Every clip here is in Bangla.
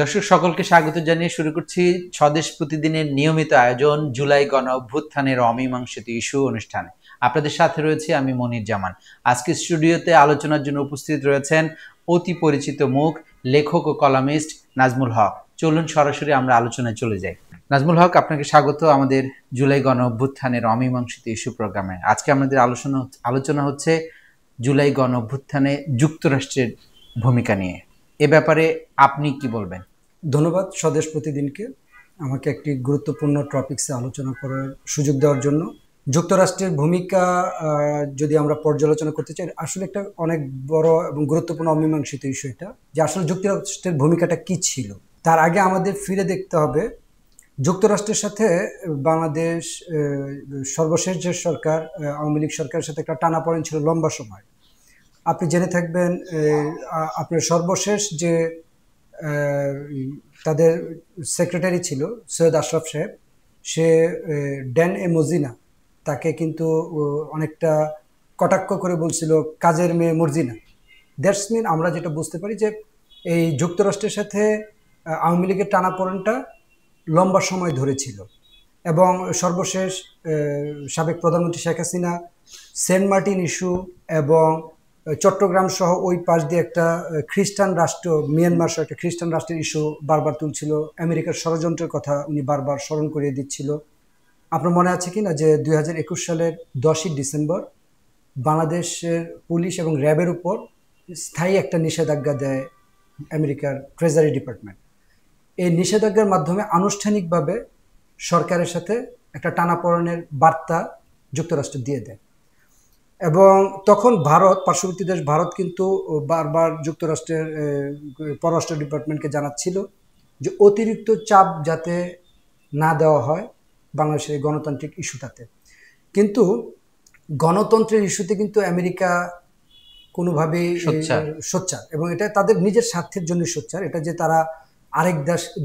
দর্শক সকলকে স্বাগত জানিয়ে শুরু করছি স্বদেশ প্রতিদিনের নিয়মিত আয়োজন জুলাই গণ অভ্যুত্থানের অমীমাংসিত ইস্যু অনুষ্ঠানে। আপনাদের সাথে রয়েছে আমি মনির জামান। আজকে স্টুডিওতে আলোচনার জন্য উপস্থিত রয়েছেন অতি পরিচিত মুখ, লেখক ও কলামিস্ট নাজমুল হক। চলুন সরাসরি আমরা আলোচনায় চলে যাই। নাজমুল হক, আপনাকে স্বাগত আমাদের জুলাই গণ অভ্যুত্থানের অমীমাংসিত ইস্যু প্রোগ্রামে। আজকে আমাদের আলোচনা হচ্ছে জুলাই গণ অভ্যুত্থানে যুক্তরাষ্ট্রের ভূমিকা নিয়ে। এ ব্যাপারে আপনি কি বলবেন? ধন্যবাদ স্বদেশ প্রতিদিনকে আমাকে একটি গুরুত্বপূর্ণ টপিকসে আলোচনা করার সুযোগ দেওয়ার জন্য। যুক্তরাষ্ট্রের ভূমিকা যদি আমরা পর্যালোচনা করতে চাই, আসলে একটা অনেক বড় এবং গুরুত্বপূর্ণ অমীমাংসিত ইস্যু এটা, যে আসলে যুক্তরাষ্ট্রের ভূমিকাটা কি ছিল। তার আগে আমাদের ফিরে দেখতে হবে যুক্তরাষ্ট্রের সাথে বাংলাদেশ সর্বশেষ যে সরকার, আওয়ামী লীগ সরকারের সাথে একটা টানাপোড়েন ছিল লম্বা সময়। আপনি জেনে থাকবেন আপনার সর্বশেষ যে তাদের সেক্রেটারি ছিল সৈয়দ আশরাফ সাহেব, সে ড্যান এ মজিনা, তাকে কিন্তু অনেকটা কটাক্ষ করে বলছিল কাজের মেয়ে মর্জিনা। দ্যাটস মিন আমরা যেটা বুঝতে পারি যে এই যুক্তরাষ্ট্রের সাথে আওয়ামী লীগের টানাপোড়েনটা লম্বা সময় ধরে ছিল। এবং সর্বশেষ সাবেক প্রধানমন্ত্রী শেখ হাসিনা সেন্ট মার্টিন ইস্যু এবং চট্টগ্রাম সহ ওই পাশ দিয়ে একটা খ্রিস্টান রাষ্ট্র, মিয়ানমার সহ একটা খ্রিস্টান রাষ্ট্রের ইস্যু বারবার তুলছিল। আমেরিকার ষড়যন্ত্রের কথা উনি বারবার স্মরণ করিয়ে দিচ্ছিল। আপনার মনে আছে কি না যে 2021 সালের 10ই ডিসেম্বর বাংলাদেশের পুলিশ এবং র্যাবের উপর স্থায়ী একটা নিষেধাজ্ঞা দেয় আমেরিকার ট্রেজারি ডিপার্টমেন্ট। এই নিষেধাজ্ঞার মাধ্যমে আনুষ্ঠানিকভাবে সরকারের সাথে একটা টানাপোড়েনের বার্তা যুক্তরাষ্ট্র দিয়ে দেয়। এবং তখন ভারত, পার্শ্ববর্তী দেশ ভারত কিন্তু বারবার যুক্তরাষ্ট্রের পররাষ্ট্র ডিপার্টমেন্টকে জানাচ্ছিল যে অতিরিক্ত চাপ যাতে না দেওয়া হয় বাংলাদেশের গণতান্ত্রিক ইস্যুটাতে। কিন্তু গণতন্ত্রের ইস্যুতে কিন্তু আমেরিকা কোনোভাবেই সোচ্চার, এবং এটা তাদের নিজের স্বার্থের জন্য সোচ্চার। এটা যে তারা আরেক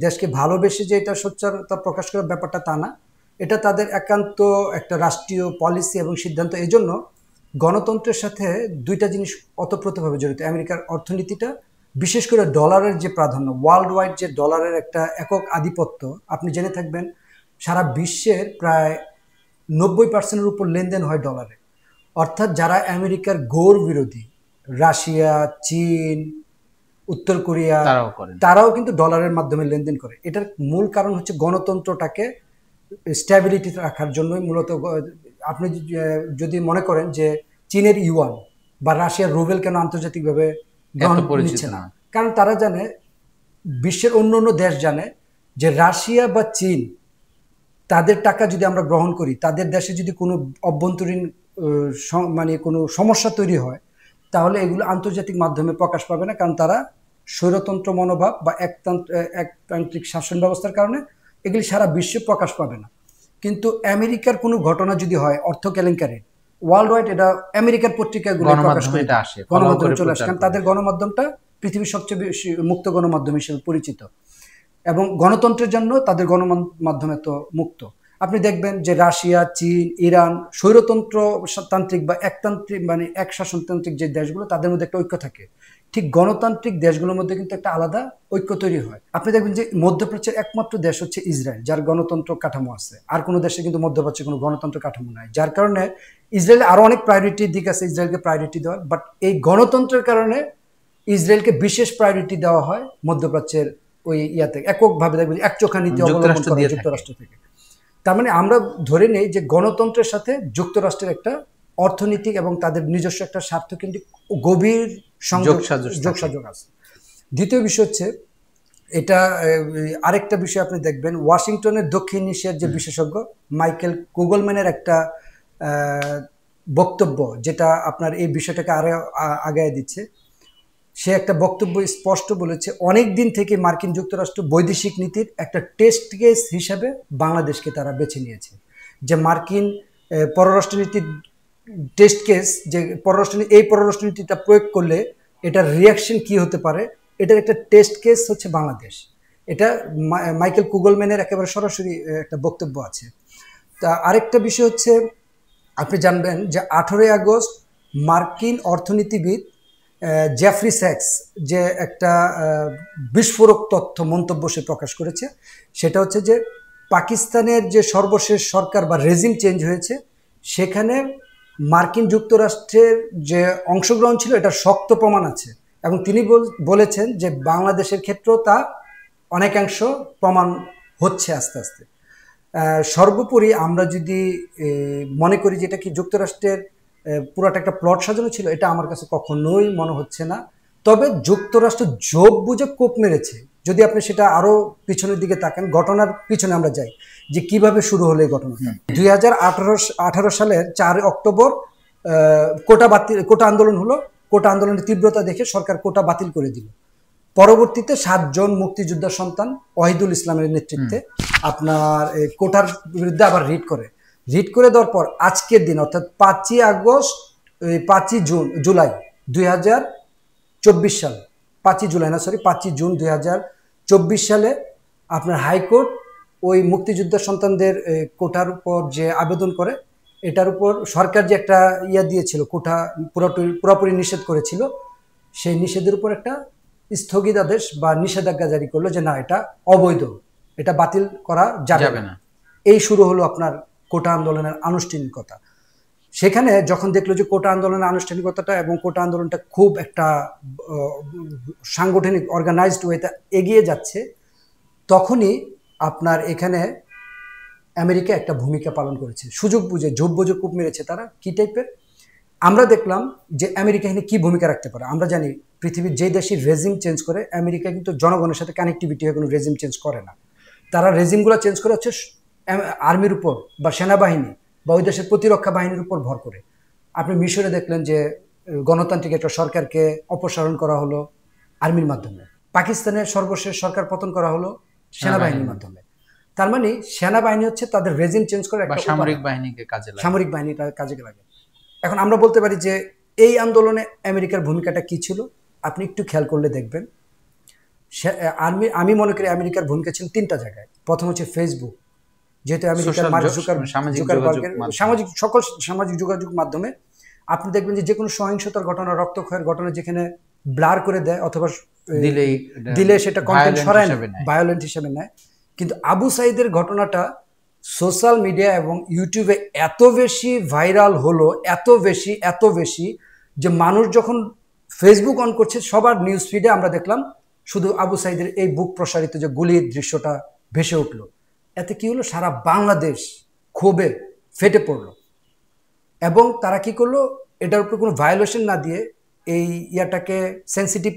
দেশকে ভালোবেসে যে এটা সোচ্চারতা প্রকাশ করার ব্যাপারটা তা না, এটা তাদের একান্ত একটা রাষ্ট্রীয় পলিসি এবং সিদ্ধান্ত। এই জন্য গণতন্ত্রের সাথে দুইটা জিনিস ওতপ্রোতভাবে জড়িত। আমেরিকার অর্থনীতিটা, বিশেষ করে ডলারের যে প্রাধান্য, ওয়ার্ল্ড ওয়াইড যে ডলারের একটা একক আধিপত্য, আপনি জেনে থাকবেন সারা বিশ্বের প্রায় 90% উপর লেনদেন হয় ডলারে। অর্থাৎ যারা আমেরিকার ঘোর বিরোধী, রাশিয়া, চীন, উত্তর কোরিয়া, তারাও কিন্তু ডলারের মাধ্যমে লেনদেন করে। এটার মূল কারণ হচ্ছে গণতন্ত্রটাকে স্ট্যাবিলিটি রাখার জন্যই মূলত। আপনি যদি মনে করেন যে চীনের ইউয়ান বা রাশিয়ার রুবেল কেন আন্তর্জাতিকভাবে গ্রহণ নিচ্ছে না, কারণ তারা জানে, বিশ্বের অন্য অন্য দেশ জানে যে রাশিয়া বা চীন, তাদের টাকা যদি আমরা গ্রহণ করি, তাদের দেশে যদি কোনো অভ্যন্তরীণ মানে কোনো সমস্যা তৈরি হয়, তাহলে এগুলো আন্তর্জাতিক মাধ্যমে প্রকাশ পাবে না, কারণ তারা স্বৈরতন্ত্র মনোভাব বা একতান্ত্রিক শাসন ব্যবস্থার কারণে এগুলি সারা বিশ্বে প্রকাশ পাবে না। কিন্তু আমেরিকার কোনো ঘটনা যদি হয়, অর্থ কেলেঙ্কারি, ওয়ার্ল্ড ওয়াইড এটা আমেরিকার পত্রিকাগুলো প্রকাশ করে, গণমাধ্যমে চলে আসে, কারণ তাদের গণমাধ্যমটা পৃথিবীর সবচেয়ে বেশি মুক্ত গণমাধ্যম হিসেবে পরিচিত, এবং গণতন্ত্রের জন্য তাদের গণমাধ্যমে তো মুক্ত। আপনি দেখবেন যে রাশিয়া, চীন, ইরান স্বৈরতন্ত্র তান্ত্রিক বা একতান্ত্রিক মানে এক শাসনতান্ত্রিক যে দেশগুলো, তাদের মধ্যে একটা ঐক্য থাকে। ঠিক গণতান্ত্রিক দেশগুলোর মধ্যে কিন্তু একটা আলাদা ঐক্য তৈরি হয়। আপনি দেখবেন যে মধ্যপ্রাচ্যের একমাত্র দেশ হচ্ছে ইসরায়েল, যার গণতন্ত্র কাঠামো আছে। আর কোনো দেশে কিন্তু মধ্যপ্রাচ্যে কোনো গণতন্ত্র কাঠামো নাই, যার কারণে ইসরায়েল আরো অনেক প্রায়োরিটির দিক আছে ইসরায়েলকে প্রায়োরিটি দেওয়ার, বাট এই গণতন্ত্রের কারণে ইসরায়েলকে বিশেষ প্রায়োরিটি দেওয়া হয় মধ্যপ্রাচ্যের ওই ইয়াতে। এককভাবে দেখবেন একচোখা নীতি অবলম্বন করে যুক্তরাষ্ট্র থেকে। তার মানে আমরা ধরে নেই যে গণতন্ত্রের সাথে যুক্তরাষ্ট্রের একটা অর্থনৈতিক এবং তাদের নিজস্ব একটা স্বার্থকেন্দ্রিক গভীর যোগসাযোগ আছে। দ্বিতীয় বিষয় হচ্ছে, এটা আরেকটা বিষয় আপনি দেখবেন, ওয়াশিংটনের দক্ষিণ এশিয়ার যে বিশেষজ্ঞ মাইকেল কুগলম্যানের একটা বক্তব্য, যেটা আপনার এই বিষয়টাকে আরো আগায় দিচ্ছে। সে একটা বক্তব্য স্পষ্ট বলেছে, অনেক দিন থেকে মার্কিন যুক্তরাষ্ট্র বৈদেশিক নীতির একটা টেস্ট কেস হিসাবে বাংলাদেশকে তারা বেছে নিয়েছে। যে মার্কিন পররাষ্ট্রনীতির টেস্ট কেস, যে এই পররাষ্ট্রনীতিটা প্রয়োগ করলে এটার রিয়াকশন কি হতে পারে, এটার একটা টেস্ট কেস হচ্ছে বাংলাদেশ। এটা মাইকেল কুগলম্যানের একেবারে সরাসরি একটা বক্তব্য আছে। তা আরেকটা বিষয় হচ্ছে, আপনি জানবেন যে 18 আগস্ট মার্কিন অর্থনীতিবিদ জেফরি স্যাক্স যে একটা বিস্ফোরক তথ্য মন্তব্য সে প্রকাশ করেছে, সেটা হচ্ছে যে পাকিস্তানের যে সর্বশেষ সরকার বা রেজিম চেঞ্জ হয়েছে, সেখানে মার্কিন যুক্তরাষ্ট্রের যে অংশগ্রহণ ছিল এটা শক্ত প্রমাণ আছে, এবং তিনি বলেছেন যে বাংলাদেশের ক্ষেত্রেও তা অনেকাংশ প্রমাণ হচ্ছে আস্তে আস্তে। সর্বোপরি আমরা যদি মনে করি যে এটা কি যুক্তরাষ্ট্রের পুরাটা একটা প্লট সাজানো ছিল, এটা আমার কাছে কখনোই মনে হচ্ছে না। তবে যুক্তরাষ্ট্র জোট বুঝে কোপ মেরেছে। যদি আপনি সেটা আরো পিছনের দিকে তাকান, ঘটনার পিছনে আমরা যাই যে কিভাবে শুরু হলো এই ঘটনা। 2018 সালের 4 অক্টোবর কোটা আন্দোলন হলো। কোটা আন্দোলনের তীব্রতা দেখে সরকার কোটা বাতিল করে দিল। পরবর্তীতে 7 জন মুক্তিযোদ্ধার সন্তান ওয়াহিদুল ইসলামের নেতৃত্বে আপনার কোটার বিরুদ্ধে আবার রিট করে দেওয়ার পর আজকের দিন অর্থাৎ 5 জুলাই 2024 সাল 5 জুন 2024 সালে আপনার হাইকোর্ট ওই মুক্তিযোদ্ধার সন্তানদের কোটার উপর যে আবেদন করে, এটার উপর সরকার যে একটা দিয়েছিল, কোটা পুরোপুরি নিষেধ করেছিল, সেই নিষেধের উপর একটা স্থগিতাদেশ বা নিষেধাজ্ঞা জারি করলো যে না, এটা অবৈধ, এটা বাতিল করা যাবে না। এই শুরু হলো আপনার কোটা আন্দোলনের আনুষ্ঠানিকতা। সেখানে যখন দেখলো যে কোটা আন্দোলনের আনুষ্ঠানিকতাটা এবং কোটা আন্দোলনটা খুব একটা সাংগঠনিক অর্গানাইজড ওয়েতে এগিয়ে যাচ্ছে, তখনই আপনার এখানে আমেরিকা একটা ভূমিকা পালন করেছে। সুযোগ বুঝে যোগ্য কূপ মেরেছে তারা। কি টাইপের? আমরা দেখলাম যে আমেরিকা এখানে কি ভূমিকা রাখতে পারে। আমরা জানি পৃথিবীর যে দেশই রেজিম চেঞ্জ করে, আমেরিকা কিন্তু জনগণের সাথে কানেক্টিভিটি হয়ে কোনো রেজিম চেঞ্জ করে না। তারা রেজিমগুলো চেঞ্জ করে হচ্ছে আর্মির উপর বা সেনাবাহিনী বা ওই দেশের প্রতিরক্ষা বাহিনীর উপর ভর করে। আপনি মিশরে দেখলেন যে গণতান্ত্রিক একটা সরকারকে অপসারণ করা হলো আর্মির মাধ্যমে। পাকিস্তানের সর্বশেষ সরকার পতন করা হলো সেনাবাহিনীর মাধ্যমে। তার মানে সেনাবাহিনী হচ্ছে তাদের রেজিম চেঞ্জ করে একটা সামরিক বাহিনীকে কাজে লাগে। এখন আমরা বলতে পারি যে এই আন্দোলনে আমেরিকার ভূমিকাটা কি ছিল। আপনি একটু খেয়াল করলে দেখবেন, আমি মনে করি আমেরিকার ভূমিকা ছিল 3টা জায়গায়। প্রথম হচ্ছে ফেসবুক, যেহেতু আমেরিকার সকল সামাজিক যোগাযোগ মাধ্যমে আপনি দেখবেন যে কোনো সহিংসতার ঘটনা, রক্তক্ষয়ের ঘটনা যেখানে ব্লার করে দেয় অথবা দিলে সেটা কন্টেন্ট সরায় না, ভায়োলেন্ট হিসেবে নেয়। কিন্তু আবু সাইদের ঘটনাটা সোশ্যাল মিডিয়া এবং ইউটিউবে এত বেশি ভাইরাল হলো, এত বেশি যে মানুষ যখন ফেসবুক অন করছে, সবার নিউজ ফিডে আমরা দেখলাম শুধু আবু সাইদের এই বুক প্রসারিত যে গুলির দৃশ্যটা ভেসে উঠলো। এতে কি হলো, সারা বাংলাদেশ ক্ষোভে ফেটে পড়লো। এবং তারা কি করলো, এটার উপর কোনো ভায়োলেশন না দিয়ে, এই ইয়াটাকে সেন্সিটিভ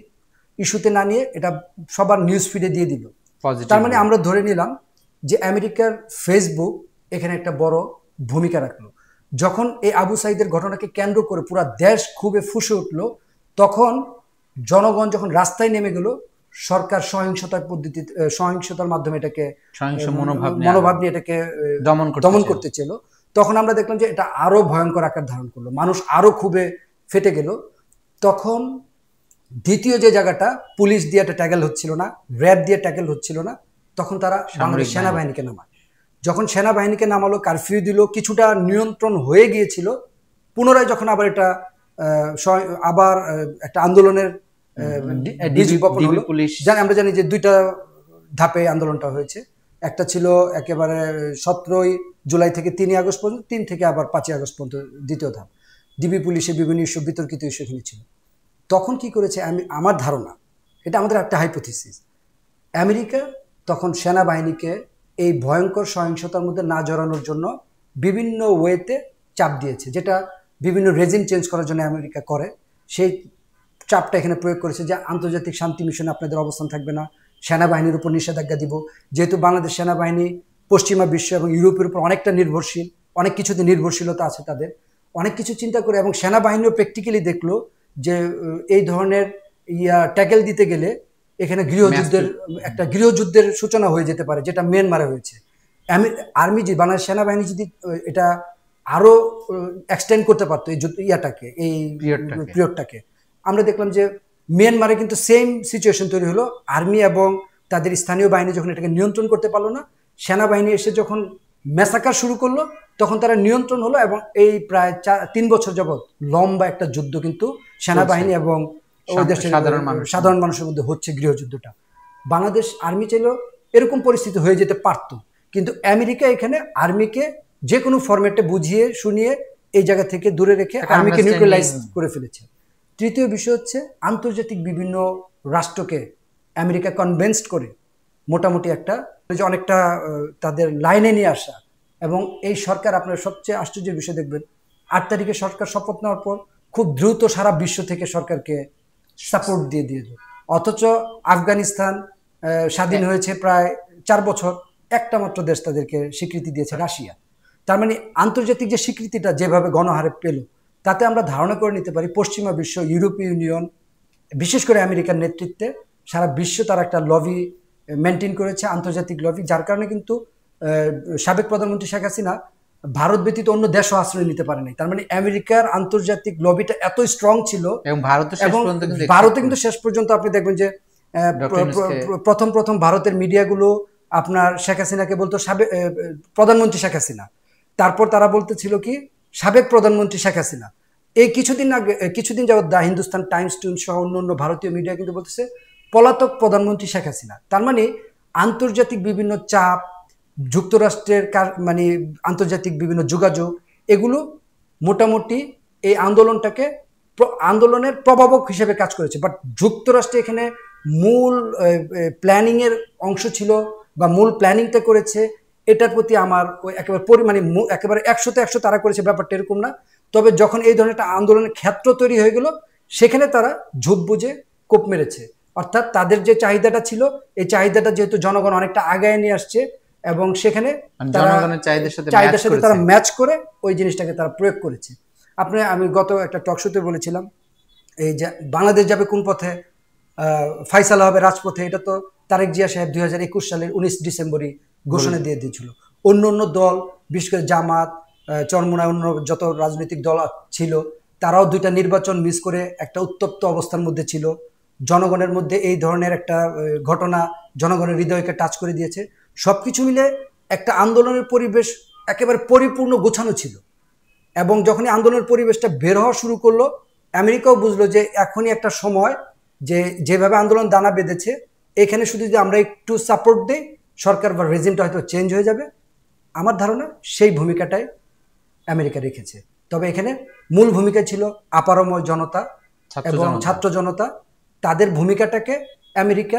ইস্যুতে না নিয়ে এটা সবার নিউজ ফিডে দিয়ে দিল। তার মানে আমরা ধরে নিলাম যে আমেরিকার ফেসবুক এখানে একটা বড় ভূমিকা রাখলো। যখন এই আবু সাইদের ঘটনাকে কেন্দ্র করে পুরা দেশ খুবই ফুঁসে উঠলো, তখন জনগণ যখন রাস্তায় নেমে গেল, সরকার সহিংসতার মাধ্যমে এটাকে মনোভাব নিয়ে এটাকে দমন করতে ছিল। তখন আমরা দেখলাম যে এটা আরো ভয়ঙ্কর আকার ধারণ করলো, মানুষ আরো খুবই ফেটে গেল। তখন দ্বিতীয় যে জায়গাটা, পুলিশ দিয়ে একটা ট্যাকেল হচ্ছিল না, র্যাব দিয়ে ট্যাকেল হচ্ছিল না, তখন তারা বাংলাদেশ সেনাবাহিনীকে নামায়। যখন সেনাবাহিনীকে নামালো, কারফিউ দিল, কিছুটা নিয়ন্ত্রণ হয়ে গিয়েছিল, পুনরায় যখন আবার এটা আবার একটা আন্দোলনের আমরা জানি যে 2টা ধাপে আন্দোলনটা হয়েছে। একটা ছিল একেবারে 17 জুলাই থেকে 3 আগস্ট পর্যন্ত, 3 থেকে আবার 5 আগস্ট পর্যন্ত দ্বিতীয় ধাপ। ডিবি পুলিশের বিভিন্ন ইস্যু, বিতর্কিত ইস্যু এখানে ছিল। তখন কি করেছে, আমার ধারণা, এটা আমাদের একটা হাইপোথিসিস, আমেরিকা তখন সেনাবাহিনীকে এই ভয়ঙ্কর সহিংসতার মধ্যে না জড়ানোর জন্য বিভিন্ন ওয়েতে চাপ দিয়েছে, যেটা বিভিন্ন রেজিম চেঞ্জ করার জন্য আমেরিকা করে। সেই চাপটা এখানে প্রয়োগ করেছে যে আন্তর্জাতিক শান্তি মিশনে আপনাদের অবস্থান থাকবে না, সেনাবাহিনীর উপর নিষেধাজ্ঞা দিব। যেহেতু বাংলাদেশ সেনাবাহিনী পশ্চিমা বিশ্ব এবং ইউরোপের উপর অনেকটা নির্ভরশীল, অনেক কিছুতে নির্ভরশীলতা আছে তাদের, অনেক কিছু চিন্তা করে, এবং সেনাবাহিনীও প্র্যাকটিক্যালি দেখলো যে এই ধরনের ট্যাকেল দিতে গেলে এখানে গৃহযুদ্ধের সূচনা হয়ে যেতে পারে, যেটা মিয়ানমারে হয়েছে। আর্মি যদি, বাংলাদেশ সেনাবাহিনী যদি এটা আরো এক্সটেন্ড করতে পারতো এই পিরিয়ডটাকে, আমরা দেখলাম যে মিয়ানমারে কিন্তু সেম সিচুয়েশন তৈরি হলো। আর্মি এবং তাদের স্থানীয় বাহিনী যখন এটাকে নিয়ন্ত্রণ করতে পারলো না, সেনাবাহিনী এসে যখন ম্যাসাকার শুরু করলো, তখন তারা নিয়ন্ত্রণ হলো। এবং এই প্রায় 3 বছর যাবৎ লম্বা একটা যুদ্ধ কিন্তু সেনাবাহিনী এবং ওই দেশের সাধারণ মানুষের মধ্যে হচ্ছে গৃহযুদ্ধটা। বাংলাদেশ আর্মি চাইলেও এরকম পরিস্থিতি হয়ে যেতে পারত, কিন্তু আমেরিকা এখানে আর্মিকে যে কোনো ফরম্যাটে বুঝিয়ে শুনিয়ে এই জায়গা থেকে দূরে রেখে আর্মিকে নিউট্রালাইজ করে ফেলেছে। তৃতীয় বিষয় হচ্ছে আন্তর্জাতিক বিভিন্ন রাষ্ট্রকে আমেরিকা কনভিন্সড করে মোটামুটি একটা অনেকটা তাদের লাইনে নিয়ে আসা। এবং এই সরকার, আপনার সবচেয়ে আশ্চর্যের বিষয় দেখবেন, 8 তারিখে সরকার শপথ নেওয়ার পর খুব দ্রুত সারা বিশ্ব থেকে সরকারকে সাপোর্ট দিয়ে দিয়েছে। অথচ আফগানিস্তান স্বাধীন হয়েছে প্রায় 4 বছর, একটা মাত্র দেশ তাদেরকে স্বীকৃতি দিয়েছে, রাশিয়া। তার মানে আন্তর্জাতিক যে স্বীকৃতিটা যেভাবে গণহারে পেল, তাতে আমরা ধারণা করে নিতে পারি পশ্চিমা বিশ্ব, ইউরোপীয় ইউনিয়ন, বিশেষ করে আমেরিকার নেতৃত্বে সারা বিশ্ব তারা একটা লবি মেনটেন করেছে, আন্তর্জাতিক লবি, যার কারণে কিন্তু সাবেক প্রধানমন্ত্রী শেখ হাসিনা ভারত ব্যতীত অন্য দেশও আশ্রয় নিতে পারে নাই। তার মানে আমেরিকার আন্তর্জাতিক লবিটা এত স্ট্রং ছিল এবং ভারতে কিন্তু শেষ পর্যন্ত আপনি দেখবেন যে প্রথম ভারতের মিডিয়াগুলো আপনার শেখ হাসিনাকে বলতো প্রধানমন্ত্রী শেখ হাসিনা, তারপর তারা বলতেছিল কি সাবেক প্রধানমন্ত্রী শেখ হাসিনা। এই কিছুদিন যাবত দ্য হিন্দুস্তান টাইমস সহ অন্য ভারতীয় মিডিয়া কিন্তু বলতেছে পলাতক প্রধানমন্ত্রী শেখ হাসিনা। তার মানে আন্তর্জাতিক বিভিন্ন চাপ, যুক্তরাষ্ট্রের মানে আন্তর্জাতিক বিভিন্ন যোগাযোগ, এগুলো মোটামুটি এই আন্দোলনের প্রভাবক হিসেবে কাজ করেছে। বাট যুক্তরাষ্ট্রে এখানে মূল প্ল্যানিংয়ের অংশ ছিল বা মূল প্ল্যানিংটা করেছে, এটার প্রতি আমার ওই একেবারে 100-100 তারা করেছে ব্যাপারটা এরকম না। তবে যখন এই ধরনের একটা আন্দোলনের ক্ষেত্র তৈরি হয়ে গেল, সেখানে তারা ঝোপ বুঝে কোপ মেরেছে। অর্থাৎ তাদের যে চাহিদাটা ছিল, এই চাহিদাটা যেহেতু জনগণ অনেকটা আগায় নিয়ে আসছে এবং সেখানে চাহিদার সাথে তারা ম্যাচ করে ওই জিনিসটাকে তারা প্রয়োগ করেছে। আমি গত একটা টক শোতে বলেছিলাম, এই যে বাংলাদেশ যাবে কোন পথে, ফাইসালা হবে রাজপথে, এটা তো তারেক জিয়া সাহেব 2021 সালের 19 ডিসেম্বরই ঘোষণা দিয়ে দিয়েছিল। অন্য দল, বিশেষ করে জামাত, চরমোনায় অন্য যত রাজনৈতিক দল ছিল, তারাও 2টা নির্বাচন মিস করে একটা উত্তপ্ত অবস্থার মধ্যে ছিল। জনগণের মধ্যে এই ধরনের একটা ঘটনা জনগণের হৃদয়কে টাচ করে দিয়েছে। সবকিছু মিলে একটা আন্দোলনের পরিবেশ একেবারে পরিপূর্ণ গোছানো ছিল। এবং যখনই আন্দোলনের পরিবেশটা বের হওয়া শুরু করলো, আমেরিকাও বুঝলো যে এখনই একটা সময়, যেভাবে আন্দোলন দানা বেঁধেছে, এখানে শুধু যদি আমরা একটু সাপোর্ট দিই, সরকার বা রেজিমটা হয়তো চেঞ্জ হয়ে যাবে। আমার ধারণা সেই ভূমিকাটাই আমেরিকা রেখেছে। তবে এখানে মূল ভূমিকা ছিল আপারময় জনতা এবং ছাত্র জনতা। তাদের ভূমিকাটাকে আমেরিকা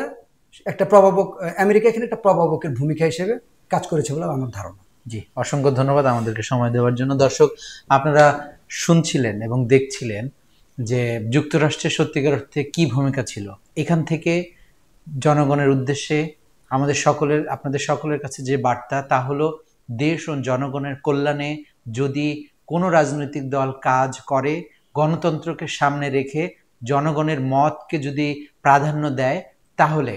এখানে একটা প্রভাবকের ভূমিকা হিসেবে কাজ করেছে বলে আমার ধারণা। জি, অসংখ্য ধন্যবাদ আমাদেরকে সময় দেওয়ার জন্য। দর্শক, আপনারা শুনছিলেন এবং দেখছিলেন যে যুক্তরাষ্ট্রের সত্যিকার অর্থে কি ভূমিকা ছিল। এখান থেকে জনগণের উদ্দেশ্যে আপনাদের সকলের কাছে যে বার্তা, তা হলো দেশ ও জনগণের কল্যাণে যদি কোনো রাজনৈতিক দল কাজ করে, গণতন্ত্রকে সামনে রেখে জনগণের মতকে যদি প্রাধান্য দেয়, তাহলে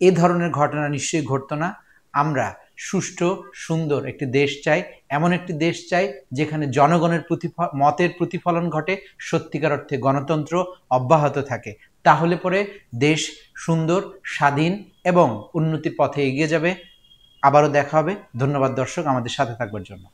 এ ধরনের ঘটনা নিশ্চয়ই ঘটতো না। আমরা সুষ্ঠু সুন্দর একটি দেশ চাই, এমন একটি দেশ চাই যেখানে জনগণের মতের প্রতিফলন ঘটে, সত্যিকার অর্থে গণতন্ত্র অব্যাহত থাকে। তাহলে পরে দেশ সুন্দর, স্বাধীন এবং উন্নতির পথে এগিয়ে যাবে। আবারও দেখা হবে। ধন্যবাদ দর্শক, আমাদের সাথে থাকবার জন্য।